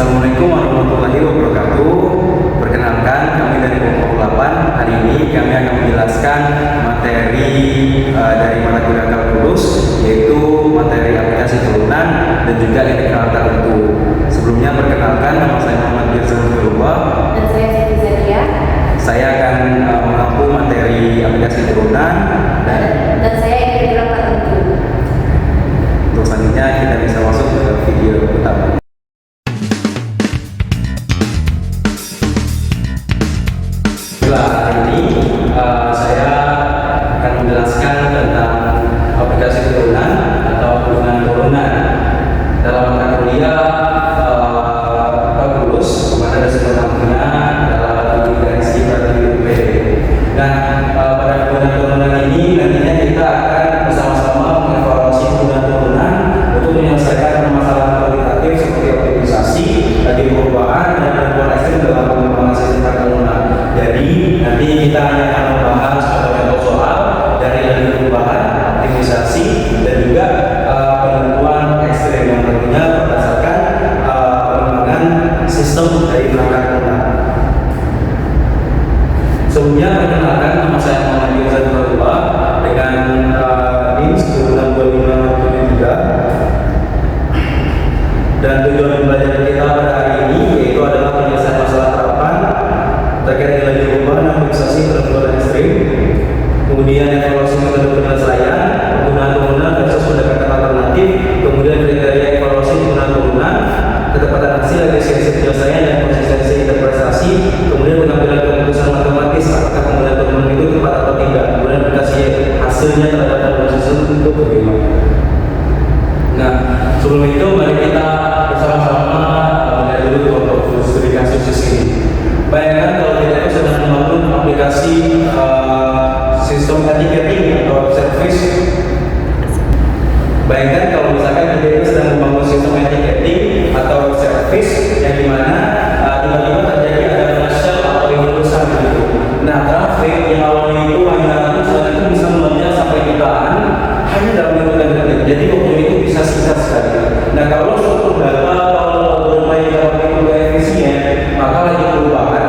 Assalamualaikum warahmatullahi wabarakatuh. Perkenalkan, kami dari kelompok 8. Hari ini kami akan menjelaskan materi dari mata kuliah kalkulus, yaitu materi aplikasi turunan dan juga integral tertentu. Sebelumnya perkenalkan, nama saya Muhammad Girzan Firullah. Dan saya Siti Zakia. Saya akan mengampu materi aplikasi turunan dan saya integral tertentu. Untuk selanjutnya kita bisa masuk ke video utama. Hari ini saya akan menjelaskan tentang aplikasi turunan atau turunan dalam mata kuliah kalkulus, kemana ada sebetulnya dalam aplikasi UPD. Nah, pada turunan ini nantinya kita akan bersama-sama mengevaluasi turunan untuk menyelesaikan permasalahan kualitatif seperti optimisasi, laju perubahan, dan perubahan ekstrim dalam pengembangan sistem kalkulus. Jadi nanti kita hanya akan membahas contoh soal dari laju perubahan, optimisasi, dan juga penentuan ekstrim yang tentunya berdasarkan pengembangan sistem dari perangkat lunak. Sebelumnya perkenalkan, nama saya Muhammad Girzan Firullah dengan NIM 962573, dan tujuan belajar kita pada hari ini yaitu adalah penyelesaian masalah terapan terkait dengan laju perubahan, optimisasi, penentuan ekstrim, kemudian evaluasi metode penyelesaian, penggunaan turunan versus pendekatan alternatif, kemudian kriteria evaluasi penggunaan turunan, ketepatan hasil, efisiensi penyelesaian, dan konsistensi interpretasi, kemudian pengambilan keputusan matematis apakah penggunaan turunan itu tepat atau tidak, kemudian aplikasi hasilnya terhadap proses itu bagaimana. Nah, sebelum itu mari kita bersama-sama melihat dulu contoh studi kasus ini. Bayangkan kalau kita itu sedang membangun aplikasi sistem ticketing atau service. Bayangkan kalau misalkan kita itu sedang membangun sistem ticketing atau service yang dimana tiba-tiba terjadi ada flash sale atau event besar gitu. Nah, traffic yang awalnya itu hanya ratusan itu bisa melonjak sampai jutaan hanya dalam hitungan detik. Jadi waktu itu bisa singkat sekali. Nah, kalau suatu data kalau bermain dalam itu efisien, maka laju perubahan,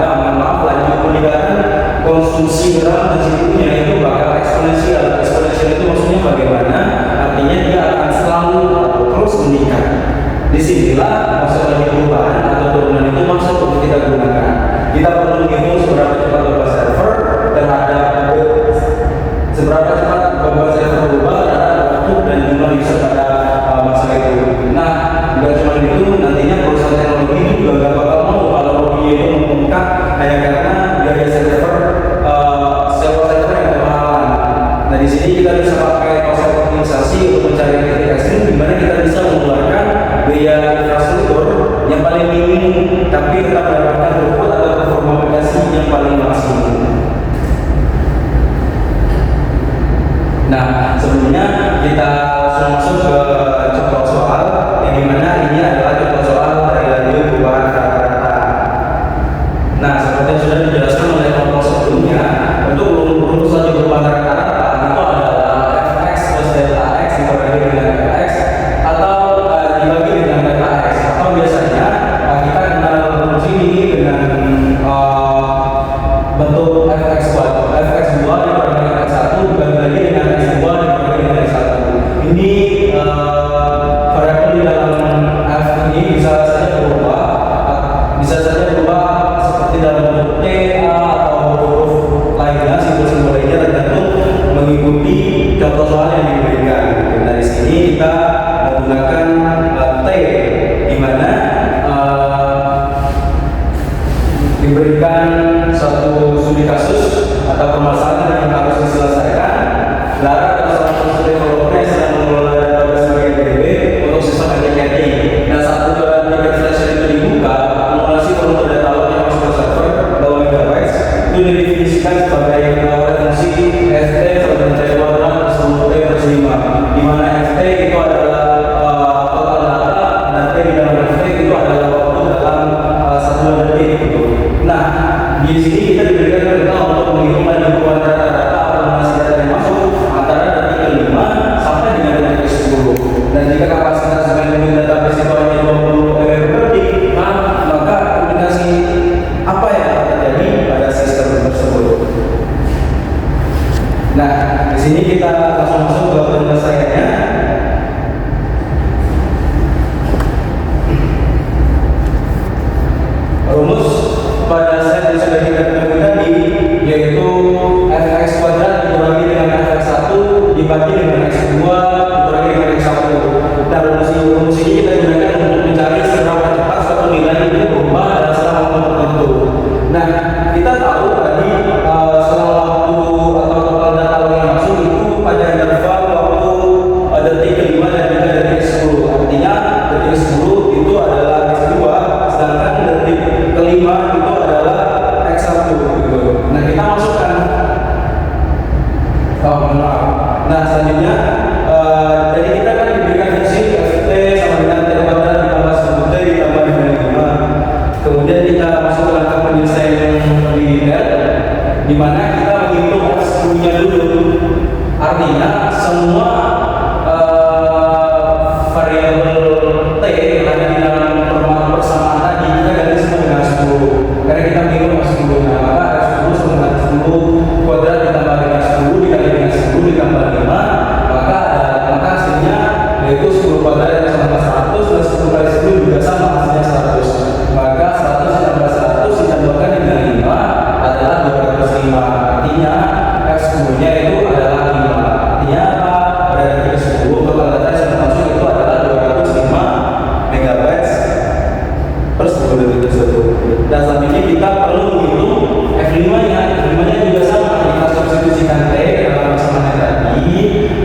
laju peningkatan konsumsi RAM dan CPU-nya itu bakal eksponensial. Eksponensial itu maksudnya bagaimana? Artinya dia akan selalu terus meningkat. Disinilah maksud laju perubahan atau turunan itu maksud untuk kita gunakan. Kita perlu menghitung seberapa cepat beberapa server terhadap seberapa cepat beberapa server berubah terhadap waktu dan jumlah user pada masa itu. Nah, bukan cuma itu, nantinya perusahaan teknologi itu juga gak bakal mau kalau dia itu membengkak hanya karena biaya server yang kemahalan. Nah, di sini kita bisa pakai konsep optimisasi untuk mencari titik ekstrim, di mana kita bisa mengeluarkan biaya infrastruktur yang paling minim, tapi tetap mendapatkan throughput atau performa aplikasi yang paling maksimum. Nah, sebelumnya kita langsung masuk ke contoh soal yang dimana ini adalah contoh soal dari laju perubahan rata-rata. Nah, seperti yang sudah dijelaskan oleh kelompok sebelumnya, untuk rumus laju perubahan rata-rata itu adalah fx plus delta x dibagi dengan fx atau dibagi dengan delta x, atau biasanya kita kenal rumus ini dengan bentuk fx2 dibagi dengan x1 dibagi dengan x2 dibagi dengan x1. Ini variabel di dalam f ini bisa saja berubah seperti dalam bentuk t, a, atau huruf lainnya, simbol-simbol lainnya tergantung mengikuti contoh soal yang diberikan. Dari sini kita menggunakan t, di mana diberikan satu studi kasus atau permasalahan yang harus diselesaikan. Lara adalah salah satu developer yang sedang mengelola database bagian PDB untuk sistem ticketing. Dan saat tujuan tiket flash itu dibuka, akumulasi volume data load yang masuk ke server dalam megabytes itu didefinisikan sebagai fungsi ft sama dengan c kuadrat plus t per 5, di mana ft itu adalah total data dan t di dalam ft itu adalah waktu dalam satuan detik gitu. Nah, di sini kita diberikan perintah untuk menghitung laju perubahan rata-rata akumulasi data yang masuk antara detik ke-5 sampai dengan detik ke-10. Dan jika kapasitas dengan database itu hanya 20 MB per detik, maka selanjutnya kita perlu menghitung F5-nya. F5-nya juga sama, kita substitusikan T dalam persamaan tadi,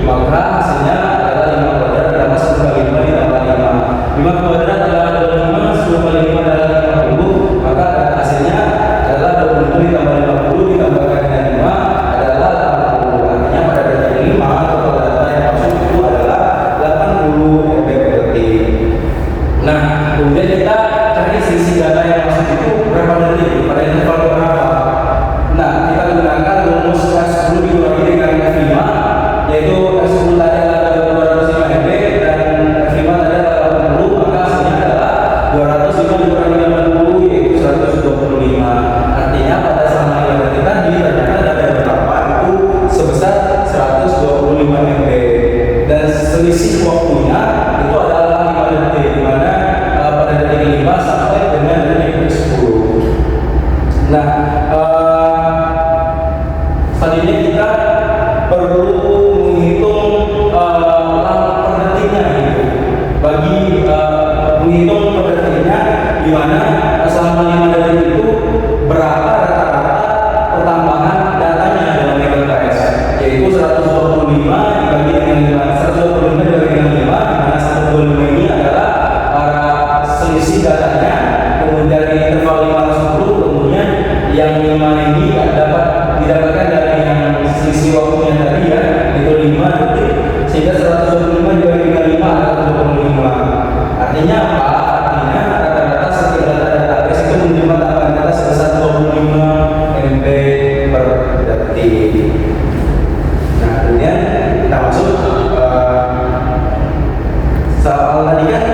maka hasilnya adalah 5 kuadrat ditambah 1 kali 5 ditambah 5. 5 kuadrat adalah 25, 10 kali 5 adalah 50, maka hasilnya adalah 25 ditambah 50 ditambahkan dengan 5 adalah 80. Artinya pada detik 5 total data yang masuk itu adalah 80 MB per detik. Nah, kemudian kita cari selisih data yang masuk itu berapa detik, pada interval berapa. Nah, kita gunakan rumus S10 dikurangi dengan F5, yaitu S10 tadi adalah 205 MB dan F5 tadi adalah 80, maka hasilnya adalah 205 dikurangi 80 yaitu 125. Artinya pada selama 5 detik tadi ternyata data berapa itu sebesar 125 MB dan selisih waktunya itu adalah 5 detik, di mana pada detik 5 sampai dengan detik 10. Nah, selanjutnya kita perlu menghitung per detiknya gitu. Bagi menghitung per detiknya di mana selama 5 detik itu berapa rata-rata pertambahan datanya dalam MBPS, yaitu 125 dibagi dengan 125 dibagi dengan 5, di mana 125 ini adalah selisih datanya, kemudian dari interval 5 ke 10, kemudian yang 5 ini dapat didapatkan dari yang selisih waktunya tadi ya, itu 5 detik, sehingga 125 dibagi dengan 5 adalah 25. Artinya apa? Artinya rata-rata setiap data database itu menerima tambahan data sebesar 25 MB per detik. Nah, kemudian kita masuk soal tadi kan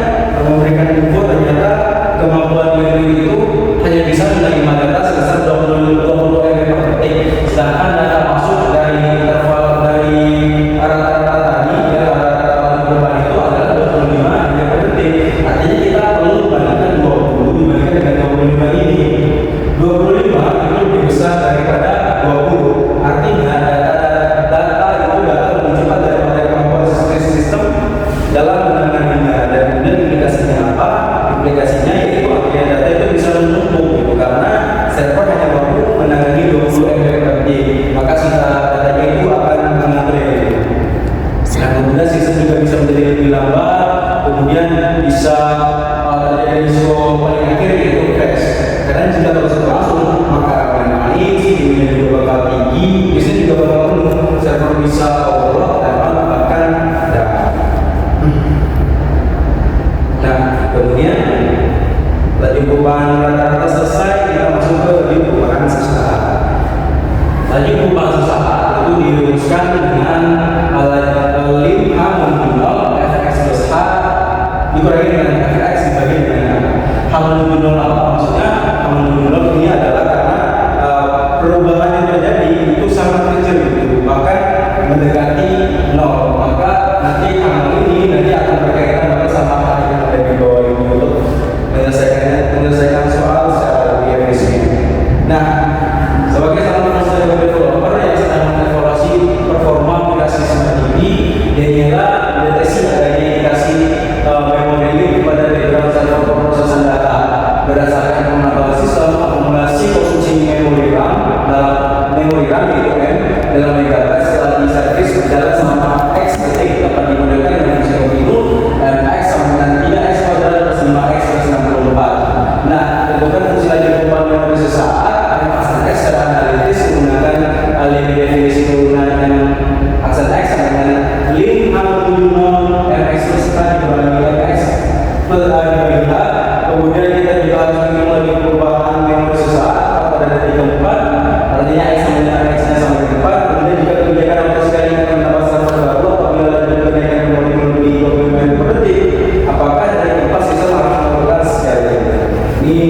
memberikan info ternyata kemampuan memori itu hanya bisa menerima data sebesar 20 MB per detik, sedangkan data masuk dari interval dari rata-rata tadi ya, rata-rata depan itu adalah 25 MB per detik. Artinya kita perlu bandingkan 20 dibandingkan dengan 25 ini. 25 itu lebih besar daripada 20. Artinya data itu dapat menunjukkan daripada kemampuan sistem dalam menanganinya. Dan kemudian implikasinya apa? Implikasinya yaitu akhirnya data itu bisa menumpuk gitu, karena server hanya mampu menangani 20 MB per detik, maka sisa datanya itu akan mengantre. Nah, kemudian sistem juga bisa menjadi lebih lambat, kemudian bisa terjadi risiko paling akhir yaitu crash. Karena jika terus berlangsung maka akan naik, CPU-nya juga bakal tinggi, biasanya juga bakal penuh, server bisa overload dan bahkan down. Nah, kemudian tadi perubahan rata-rata selesai, kita masuk ke perubahan sesaat. Tadi perubahan sesaat itu dirumuskan dengan lim H menuju 0 fx plus H dikurangi dengan fx dibagi dengan H menuju 0. Apa maksudnya? H menuju 0 ini adalah karena perubahan yang terjadi itu sangat kecil gitu, bahkan mendekati 0, maka nanti hal ini nanti akan berkaitan sama hal yang ada di bawah ini untuk menyelesaikan soal secara lebih efisien. Nah, sebagai salah satu developer yang sedang mengevaluasi performa aplikasi semacam ini, dia ialah mendeteksi adanya indikasi memori leak pada background server pemrosesan data berdasarkan menganalisis lalu akumulasi konsumsi memori RAM dalam memori RAM yaitu M dalam megabyte setelah di service berjalan selama X detik dapat dimodelkan dengan fungsi kontinu X sama dengan 3X kuadrat plus 5X plus 64. Nah, tentukan fungsi lagi komponen memori sesaat aksen X secara analitis menggunakan limit definisi turunan dengan aksen X sama dengan lim H menuju 0 MX plus K dikurangi MX plus A dibagi H. Kemudian kita juga harus menghitung lagi perubahan memori sesaat pada detik keempat, artinya X sama dengan X nya sama dengan 4. Kemudian juga kebijakan untuk sekali menambah server baru apabila ada kenaikan memori melebihi 20 MB per detik, apakah dari 4 sistem harus melakukan sekali ini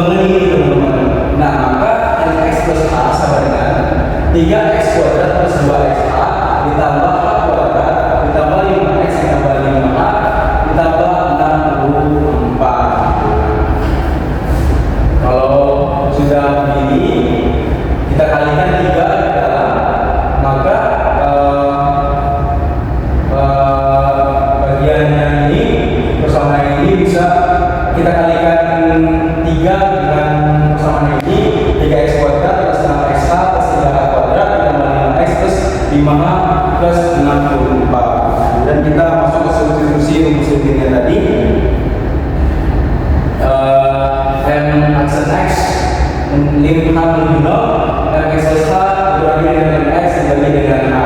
perhitungan ini teman-teman. Nah maka X plus H sama dengan 3x kuadrat plus 2x H ditambah H kuadrat ditambah 5x ditambah 5H ditambah 64. Kalau sudah begini kita kalikan 3 ke dalam, maka bagian yang ini persamaan ini bisa kita kalikan 3 dengan persamaan ini 3x kuadrat plus 6x H plus 3h kuadrat ditambah 5x plus 5h plus 64. Dan kita masuk ke substitusi rumus-rumusnya tadi. M aksen X lim H menuju 0, Mx plus H dibagi dengan Mx dibagi dengan H.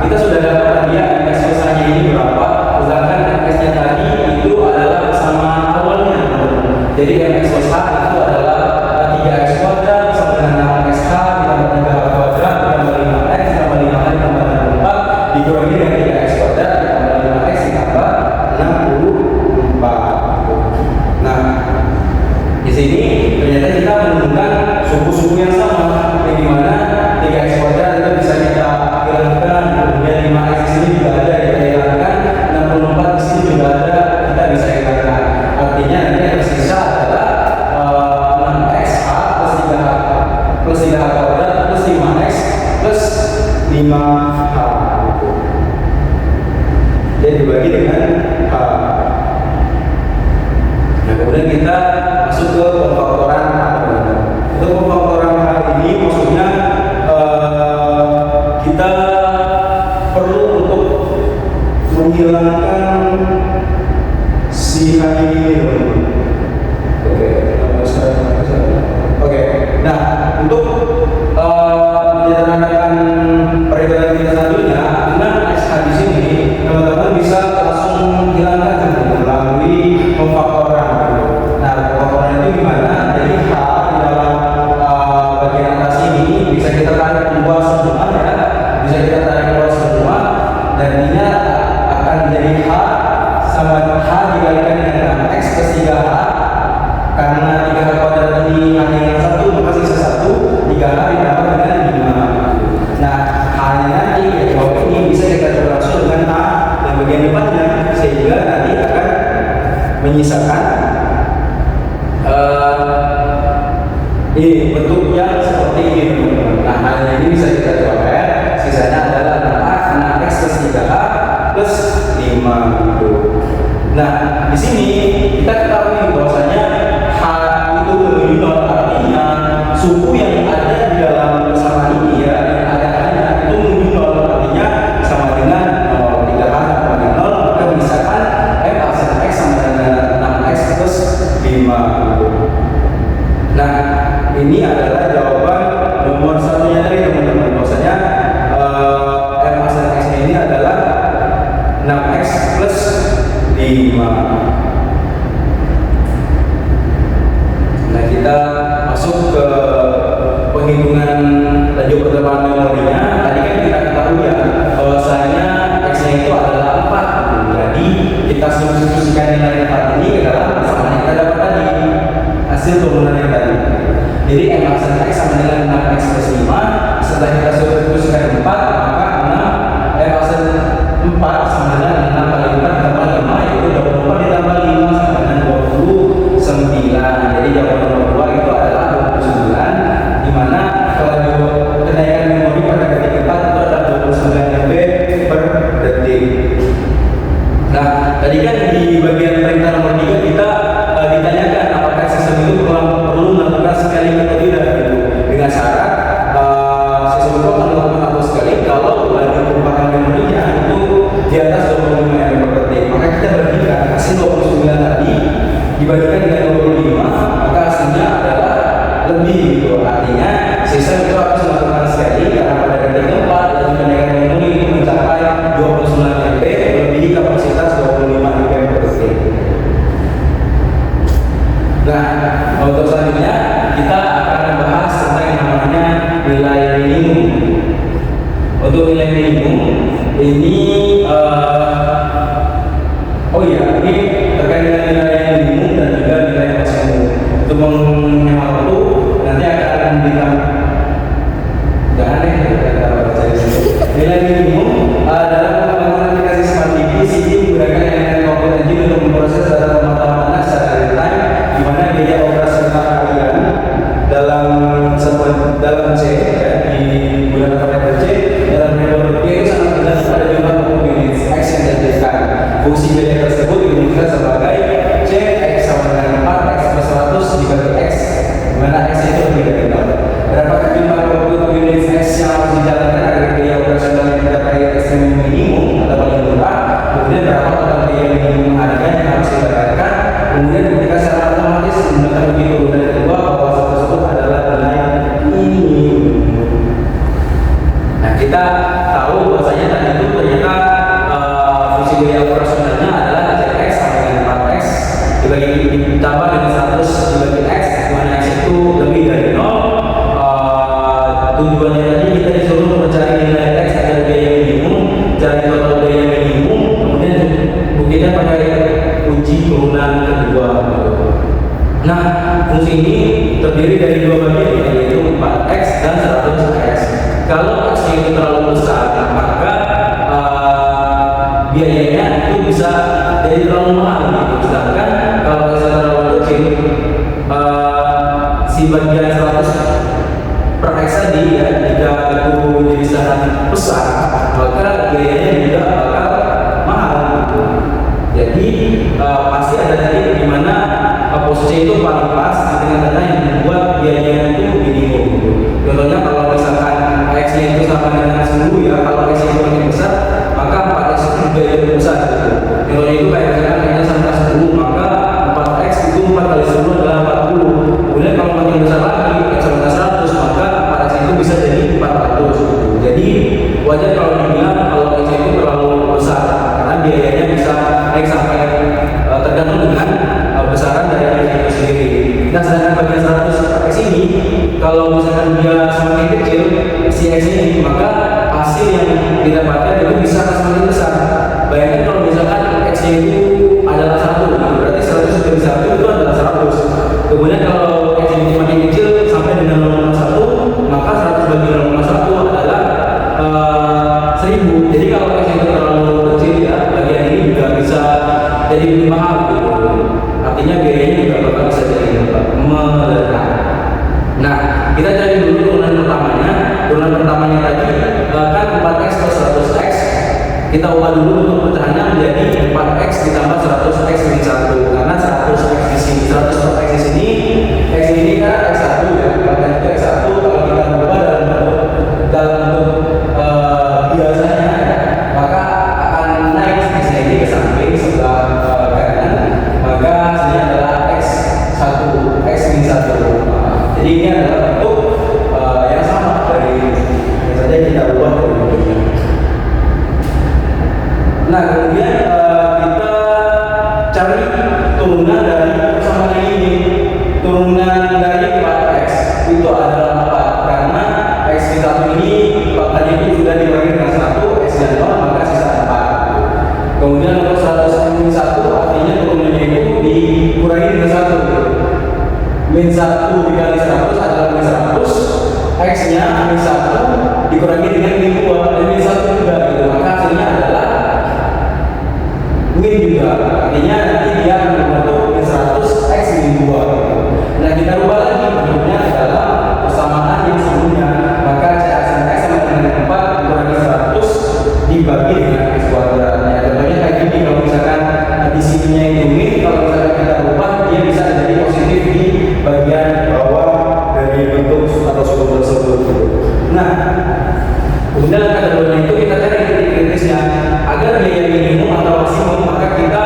Kita sudah dapat tadi ya Mx plus H nya ini berapa, sedangkan Mx nya tadi itu adalah persamaan awalnya. Jadi Mx plus H itu adalah 3x kuadrat sama dengan 6x H ditambah 3h kuadrat ditambah 5x ditambah 5h ditambah 64 dikurangi dengan 3x kuadrat ditambah 5x ditambah 64. Nah, di sini ternyata kita menemukan suku-suku yang sama, yang dimana 3x kuadrat itu bisa kita hilangkan, kemudian 5x di sini juga ada kita hilangkan, 64 di sini juga ada kita bisa hilangkan. Artinya nanti yang tersisa adalah 6x H plus 3h plus 3h kuadrat plus 5x plus 5h. Jadi dibagi dengan H. Nah kemudian kita masuk ke pemfaktoran H. Untuk pemfaktoran H ini maksudnya kita perlu untuk menghilangkan si H ini. Oke. Nah untuk menyederhanakan perhitungan kita selanjutnya, 6x di sini teman-teman bisa langsung menghilangkan melalui pemfaktoran. Nah, pemfaktoran itu gimana? Jadi H di dalam bagian atas ini bisa kita tarik keluar semua ya, bisa kita tarik keluar semua, dan ini akan menjadi H sama H dikalikan dengan X plus 3H. Karena 3H kuadrat ini hanya yang satu, maka sisa 1, 3H ditambah dengan 5. Nah, H-nya nanti di bawah ini bisa kita coba langsung dengan H yang bagian depannya, sehingga nanti akan menyisakan ini bentuknya seperti ini teman-teman. Nah, hal ini bisa kita coret, sisanya adalah 6x plus 3h plus 5 gitu. Nah, di sini kita ketahui bahwasanya H itu menuju 0, artinya suku yang ada di dalam persamaan ini ya, yang ada H-nya itu menuju 0, artinya sama dengan 0. 3H sama dengan 0, maka misalkan M aksen X sama dengan 6x plus 5 gitu. Nah, ini adalah jawaban nomor satunya tadi teman-teman. Bahwasanya M aksen X ini adalah 6x plus 5. Nah, kita masuk ke penghitungan laju pertemuan memorinya. Tadi kan kita ketahui ya bahwasanya X-nya itu adalah 4. Jadi kita substitusikan nilai 4 ini ke dalam persamaan yang kita dapat tadi, hasil penggunaan yang tadi. Jadi M aksen X sama dengan 6x plus 5. Setelah kita substitusikan 4, maka 6 M aksen 4 sama dengan 6 kali 4 ditambah 5, yaitu 24 ditambah 5 sama dengan 29. Jadi jawaban nomor 2 itu adalah 29, di mana kalau kenaikan memori pada detik 4 itu adalah 29 MB per detik. Nah, tadi kan di bagian perintah nomor 3 kita ditanyakan apakah sistem itu perlu melakukan sekali atau tidak gitu. Dengan syarat sistem itu akan melakukan atau sekali kalau laju perubahan memorinya itu di atas 25 MB per detik. Maka kita bagikan hasil 29 tadi dibagikan dengan 25, maka hasilnya adalah lebih gitu. Artinya sistem itu harus melakukan sekali karena pada detik keempat laju kenaikan memori itu mencapai 29 MB melebihi kapasitas 25 MB per detik. Nah, untuk selanjutnya kita akan membahas tentang yang namanya nilai minimum. Untuk nilai minimum ini ini terkait dengan nilai minimum dan juga nilai maksimum. Untuk menghemat ini terdiri dari dua bagian, yaitu 4x dan 100x. Kalau x itu terlalu besar, maka biayanya itu bisa jadi terlalu mahal gitu. Sedangkan kalau x terlalu kecil, si bagian 100 per x tadi ya, jika itu menjadi sangat besar, maka biayanya juga bakal mahal gitu. Jadi pasti ada titik di mana posisi itu paling pas di tengah-tengah yang membuat biayanya itu minimum gitu. Contohnya kalau misalkan x-nya itu sama dengan 10 ya, kalau x itu makin besar, maka 4x itu juga lebih besar gitu. Contohnya itu kayak misalkan x-nya sampai 10, maka 4x itu 4 kali 10 adalah 40. Kemudian kalau makin besar lagi, x sampai 100, maka 4x itu bisa jadi 400 gitu. Jadi wajar kalau dibilang kalau x itu terlalu besar, karena biayanya bisa naik sampai tergantung dengan besaran dari x itu sendiri. Nah, sedangkan bagian 100 x ini, kalau misalkan dia semakin kecil si x ini, maka hasil yang didapatkan itu bisa semakin besar. Bayangkan kalau misalkan x itu adalah 1, berarti 100 dari 1 itu adalah 100. Kemudian kalau x ini semakin kecil sampai dengan 0,1, maka 100 bagi 0,1 adalah 1000. Jadi kalau x itu terlalu kecil ya, bagian ini juga bisa jadi lebih mahal gitu. Artinya biayanya juga bakal bisa jadi meledak. Nah, kita cari dulu turunan pertamanya. Turunan pertamanya tadi kan 4x plus 100x. Kita ubah dulu untuk pecahannya menjadi 4x ditambah 100x min 1. Karena 100x di sini, 100x di sini, x ini kan x1 ya. Karena itu x1 kalau kita ubah dalam bentuk biasanya ya, maka akan naik x-nya ini ke samping sebelah kanan, maka hasilnya adalah x1, x min 1. Jadi ini adalah bentuk yang sama dari yang saja kita ubah dari bentuknya. Nah, kemudian kita cari turunan dari persamaan ini. Turunan dari 4x itu adalah 4, karena x min 1 ini faktanya itu sudah dibagi dengan 1, x dan 0, maka sisa 4. Kemudian untuk 100 min 1 artinya turunannya itu dikurangi dengan 1. Min 1 dikali 100 adalah min 100, x nya min 1 dikurangi dengan min 2, dan min 1 juga gitu. Maka hasilnya adalah min juga, artinya nanti dia akan membentuk min 100 x min 2 gitu. Nah, kita ubah lagi bentuknya adalah persamaan yang sebelumnya, maka x sama dengan 4 dikurangi 100 dibagi dengan x kuadratnya. Contohnya kayak gini, kalau misalkan di sininya itu min, kalau misalkan kita ubah dia bisa jadi positif di bagian bawah dari bentuk atau struktur tersebut. Nah, kemudian langkah kedua itu kita cari titik kritisnya. Agar biaya minimum atau maksimum, maka kita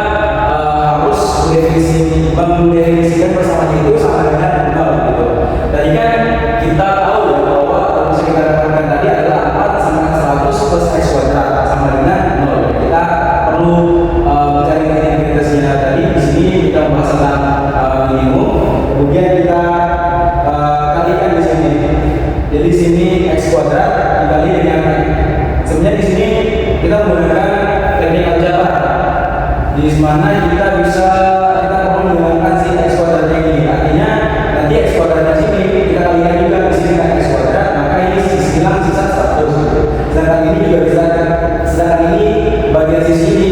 harus mendefinisikan persamaan itu sama dengan 0 gitu. Tadi kan kita tahu ya bahwa rumus yang kita dapatkan tadi adalah 4 sama 100 plus x kuadrat sama dengan 0. Kita perlu mencari titik kritisnya tadi. Di sini kita membahas tentang minimum. Kemudian kita kalikan di sini. Jadi di sini x kuadrat dikali dengan, sebenarnya di sini kita menggunakan teknik aljabar, di mana kita perlu menggunakan si x kuadratnya ini. Artinya nanti x kuadratnya sini kita kalikan juga di sini dengan x kuadrat, maka ini hilang sisa 100. Sedangkan ini juga bisa, sedangkan ini bagian sisi ini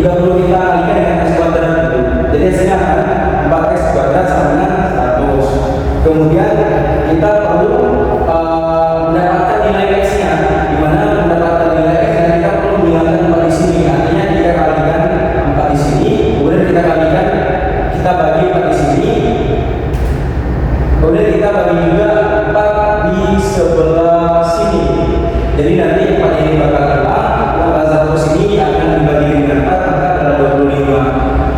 juga perlu kita kalikan dengan x kuadrat. Jadi hasilnya akan 4x kuadrat sama dengan 100. Kemudian kita perlu mendapatkan nilai x-nya. Di mana mendapatkan nilai x-nya kita perlu menghilangkan 4 di sini. Artinya kita kalikan 4 di sini, kemudian kita kalikan, kita bagi 4 di sini, kemudian kita bagi juga 4 di sebelah sini. Jadi nanti 4 ini bakal hilang, angka 100 ini akan dibagi dengan 4, maka adalah 25.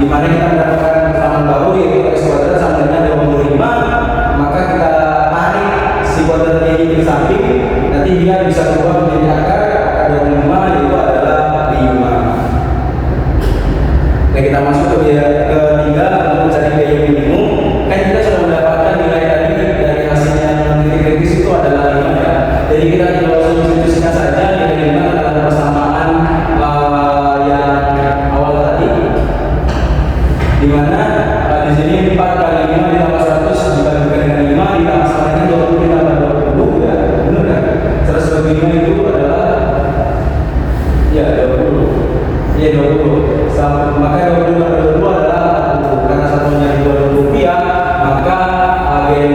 Di mana kita mendapatkan persamaan baru yaitu x kuadrat sama dengan 25, maka kita tarik si kuadratnya ini ke samping, nanti dia bisa berubah menjadi akar 25, yaitu adalah 5. Nah, kita masuk ke biaya ketiga untuk mencari biaya minimum. Kan kita sudah mendapatkan nilai tadi dari hasilnya titik kritis itu adalah 5 ya. Jadi kita tinggal substitusikan saja nilai 5 adalah persamaan yang awal tadi, di mana di sini 4 kali 5 ditambah 100 dibagi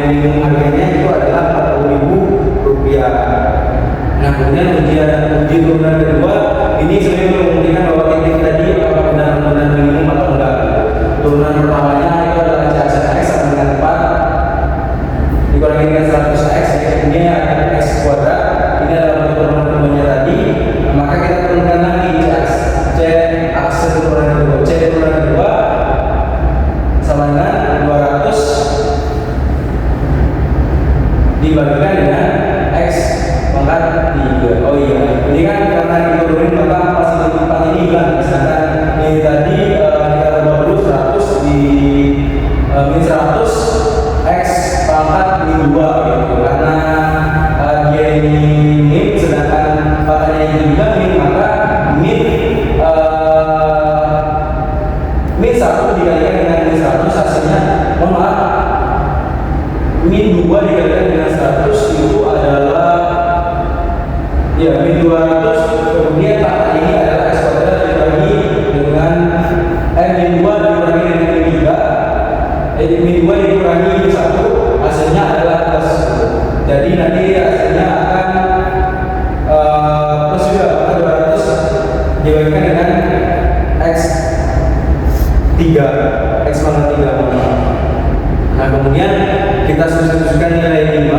minimum harganya itu adalah Rp40.000. Nah, kemudian uji turunan kedua ini sebenarnya membuktikan bahwa titik tadi apakah benar-benar minimum atau enggak. Turunan pertamanya itu adalah CX sama dengan 4 dikurangi dengan 100x, ini ada x kuadrat. Ini adalah bentuk turunan keduanya tadi. Maka kita turunkan lagi C akse turunan kedua. C turunan kedua sama dengan 200 dibagikan dengan x pangkat 3. Oh iya, ini kan karena diturunin maka pasti tempat ini hilang. Misalkan ini tadi kita ubah dulu 100 di min 100 x pangkat min 2 gitu. Karena dia ini min, sedangkan pangkatnya ini juga min, maka min 1 dikalikan dengan min 100 hasilnya, mohon maaf, min 2 dikalikan dengan 100 itu adalah ya min 200. Kemudian pangkat ini adalah x kuadrat dibagi dengan min 2 dikurangi dengan min 3, min 2 dikurangi min 1 hasilnya adalah plus. Jadi nanti hasilnya akan plus juga, maka 200 dibagikan dengan x 3, x pangkat 3. Nah, kemudian kita substitusikan nilai 5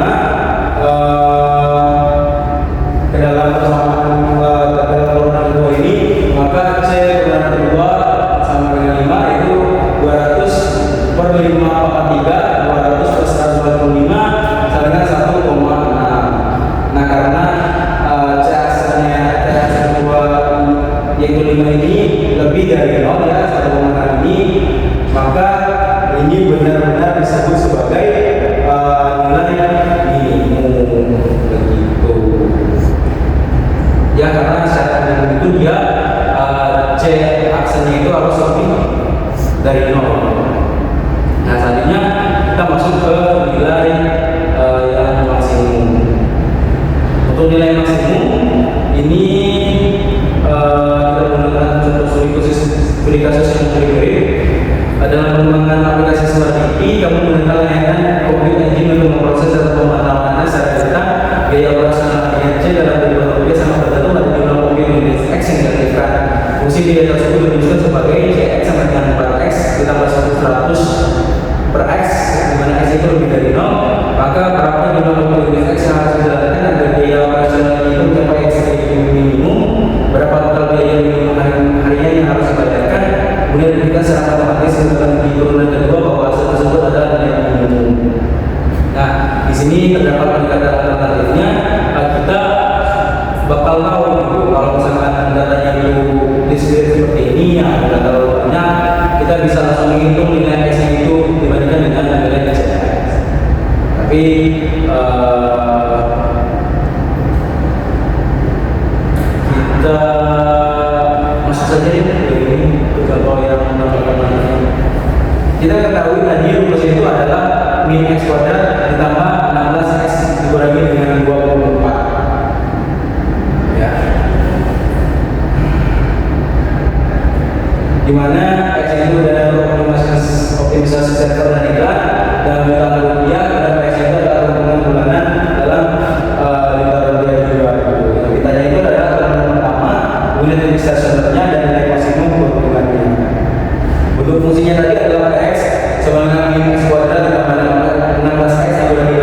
ke dalam persamaan dalam turunan kedua ini, maka C turunan kedua sama dengan 5 itu 200 per 5 pangkat 3, 200 per 125 sama dengan 1,6. Nah, karena C aksesnya kedua yaitu 5 ini lebih dari 0 ya, 1,6 ini, maka ini benar-benar disebut sebagai nilai minimum begitu. Ya, karena syarat minimum itu dia C aksesnya itu harus lebih dari 0. Nah, selanjutnya kita masuk ke nilai yang maksimum. Untuk nilai maksimum ini kita menggunakan contoh studi kasus yang mirip-mirip. Dalam pengembangan aplikasi Smart TV, kamu menggunakan layanan Compute Engine untuk memproses atau pemantauannya secara detail. Biaya operasional C dalam Rp2 sama tergantung pada jumlah Compute unit X yang diaktifkan. Fungsi biaya tersebut dirumuskan sebagai CX sama dengan 4X ditambah 100 per X, di mana X itu lebih dari 0. Maka berapa jumlah Compute unit X yang harus dijalankan agar biaya operasional itu mencapai X minimum, berapa total biaya minimum harian yang harus dibayarkan. Kemudian kita secara otomatis menggunakan di turunan kedua bahwa hasil tersebut adalah nilai minimum. Nah, di sini terdapat pendekatan alternatifnya. Kita bakal tahu itu kalau misalkan datanya itu display seperti ini yang tidak terlalu banyak, kita bisa langsung menghitung nilai X itu dibandingkan dengan nilai X. Tapi kita masuk saja ya ini contoh yang kita ketahui tadi rumus itu adalah min x kuadrat ditambah 16x dikurangi dengan 24 ya, dimana x itu adalah optimisasi server dan iklan dalam jutaan rupiah, dan x itu adalah hubungan bulanan dalam jutaan rupiah juga. Kitanya itu adalah turunan pertama, unit stasionernya dan nilai maksimum keuntungannya. Bentuk fungsinya tadi adalah x sama dengan min x kuadrat ditambah 16x dikurangi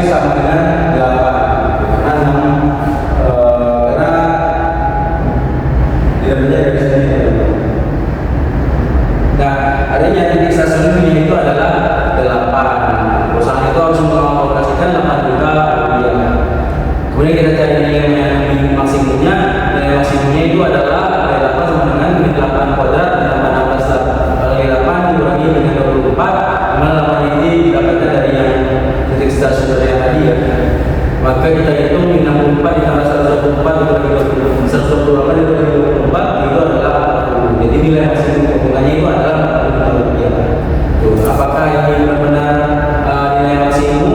X sama dengan 8. Karena 6 karena tidak benar dari sini. Nah, adanya titik stasiunnya itu adalah 8. Perusahaan itu harus mengalokasikan 8 juta rupiah. Kemudian kita cari nilai yang maksimumnya. Nilai maksimumnya itu adalah nilai 8 sama dengan min 8 kuadrat ditambah 16. Kalau nilai 8 dikurangi dengan 24, dimana 8 ini didapatkan dari yang titik stasiun yang tadi ya. Maka kita hitung min 64 ditambah 124 dikurangi 128 dikurangi 24 itu adalah 40. Jadi nilai maksimum keuntungannya itu adalah 40 juta rupiah. Tuh, apakah ini benar-benar nilai maksimum?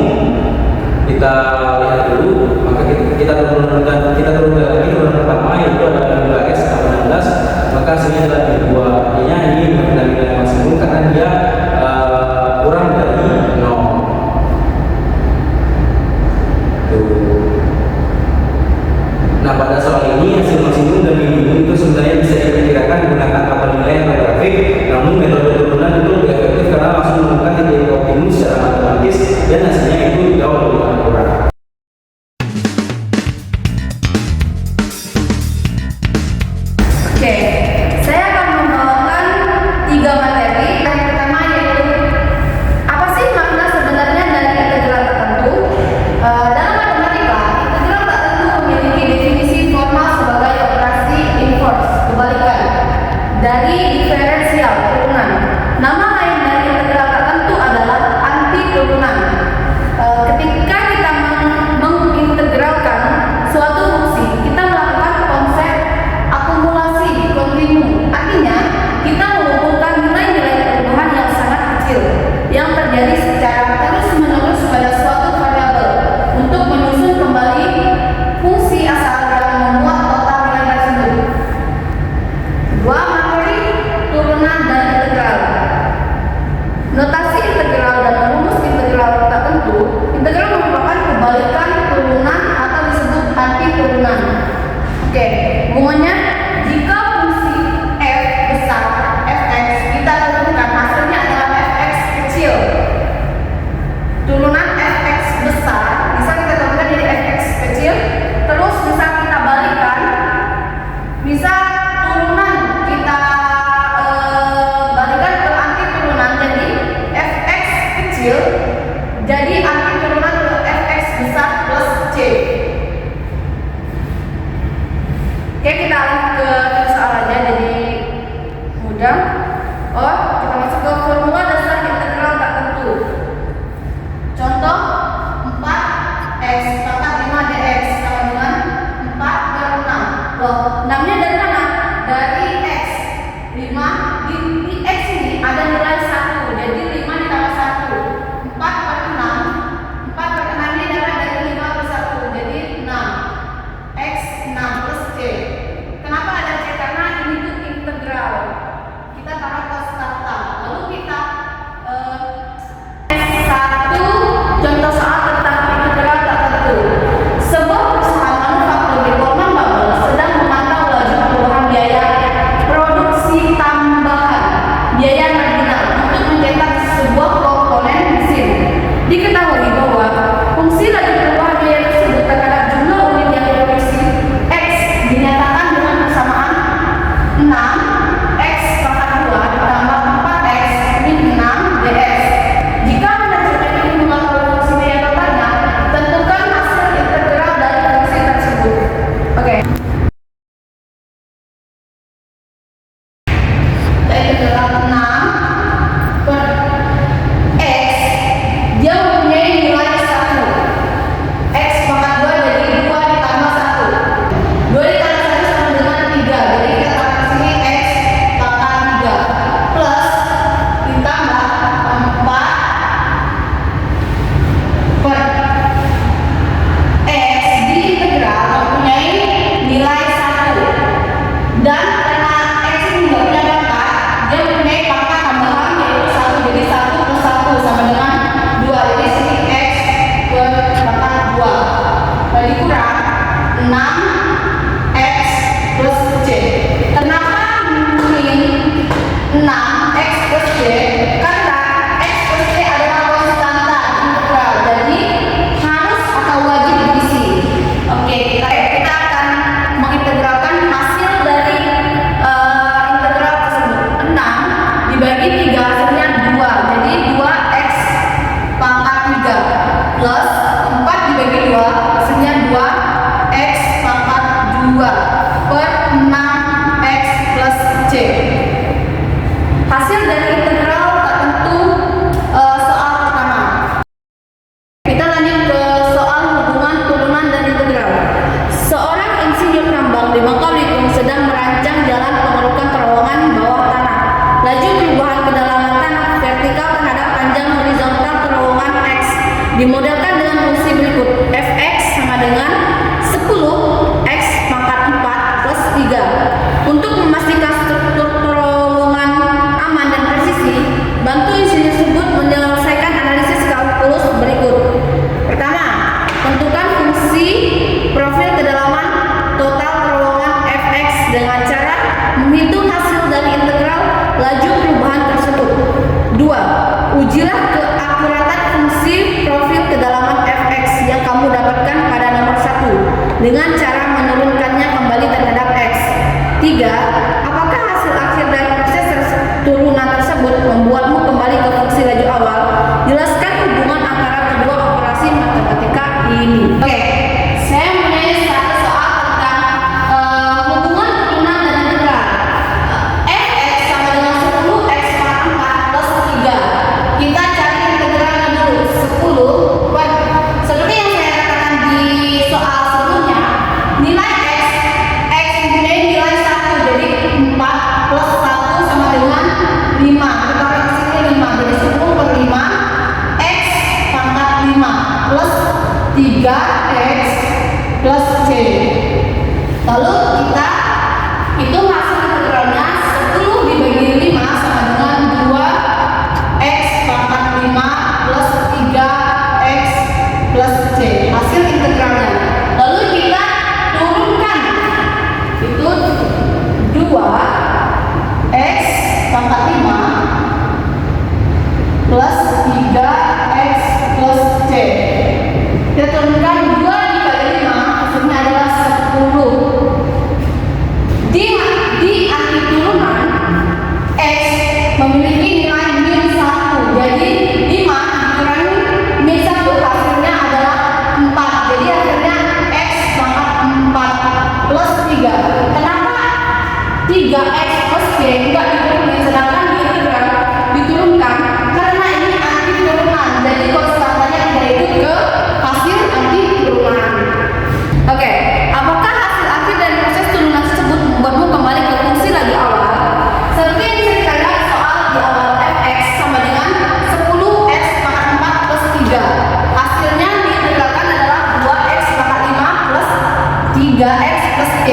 Kita lihat dulu. Maka kita turunkan lagi turun pertama yaitu adalah 2x tambah 16, maka hasilnya adalah 2. Artinya ini benar-benar nilai maksimum karena dia kurang dari 0. Nah, pada soal ini hasil maksimum dan minimum itu sebenarnya bisa diperkirakan menggunakan tabel nilai atau grafik. Namun metode turunan itu lebih efektif karena langsung menemukan titik optimum secara matematis dan hasilnya itu jauh lebih akurat. Oke, saya akan membawakan 3 materi. Yang pertama yaitu apa sih makna sebenarnya dari integral tertentu? Dalam matematika, integral tak tentu memiliki definisi formal sebagai operasi inverse kebalikan dari diferensial turunan. Nama lain dari integral tertentu adalah anti turunan. Ketika kita mengintegralkan suatu fungsi, kita melakukan konsep akumulasi kontinu. Artinya, kita mengumpulkan nilai-nilai perubahan yang sangat kecil yang terjadi secara terus-menerus pada suatu variabel untuk menyusun kembali fungsi asal yang memuat total nilai tersebut. 2. Materi turunan dan integral. Notasi integral dan rumus integral tertentu. Integral merupakan kebalikan turunan atau disebut anti turunan. Oke, hubungannya jika fungsi f besar fx kita turunkan, hasilnya adalah fx kecil. Turunan fx besar bisa kita turunkan jadi fx kecil, terus bisa kita balikan, bisa turunan kita balikan ke anti turunan jadi fx kecil jadi anti turunan ke fx besar plus c. Oke, kita alih ke soal aja jadi mudah. Kita masuk ke formula dasar integral tak tentu. Contoh 4x pangkat 5 dx sama dengan 4 per 6. Loh, 6-nya dari mana? Dari x. 5 di x ini ada nilai 1, jadi 5 ditambah 1. 4 per 6. 4 per 6 ini dapat dari 5 per 1, jadi 6. X 6 plus c. Kenapa ada c? Karena ini tuh integral. Kita taruh cos kata. Lalu kita satu contoh soal tentang integral tak tentu. kamu dapatkan pada nomor 1 dengan cara menurunkannya kembali terhadap X. 3. Apakah hasil akhir dari proses turunan tersebut membuatmu kembali ke fungsi laju awal? Jelaskan hubungan antara kedua operasi matematika ini. Oke, saya mempunyai satu soal tentang hubungan turunan dan integral. Fx sama dengan 10x pangkat 4 plus 3. Kita cari integralnya dulu. 10. Seperti yang saya katakan di soal sebelumnya, nilai x mempunyai nilai 1, jadi 4 plus 1 sama dengan 5. Kita lihat sini 5, jadi 10 per 5 x pangkat 5 plus 3x plus c. Lalu kita hitung hasil integralnya. 10 dibagi 5 sama dengan 2x pangkat 5 plus 3x plus c. Hasil integralnya. Lalu kita turunkan. Itu 2x pangkat 5 plus 3x plus c. Kita turunkan 2 dibagi 5, hasilnya adalah 10. Di arti turunan, x memiliki nilai min 1. Jadi 5 dikurangi min 1, hasilnya adalah 4. Jadi hasilnya x pangkat 4 plus 3. Kenapa 3x plus c enggak dikurangi, sedangkan di integral diturunkan? Karena ini anti turunan, jadi konstantanya tidak ikut ke hasil anti turunan. Oke, apakah hasil akhir dari proses turunan tersebut membuatmu kembali ke fungsi laju awal? Seperti yang bisa kita lihat soal di awal, fx sama dengan 10x pangkat 4 plus 3. Hasilnya diintegralkan adalah 2x pangkat 5 plus 3x plus c.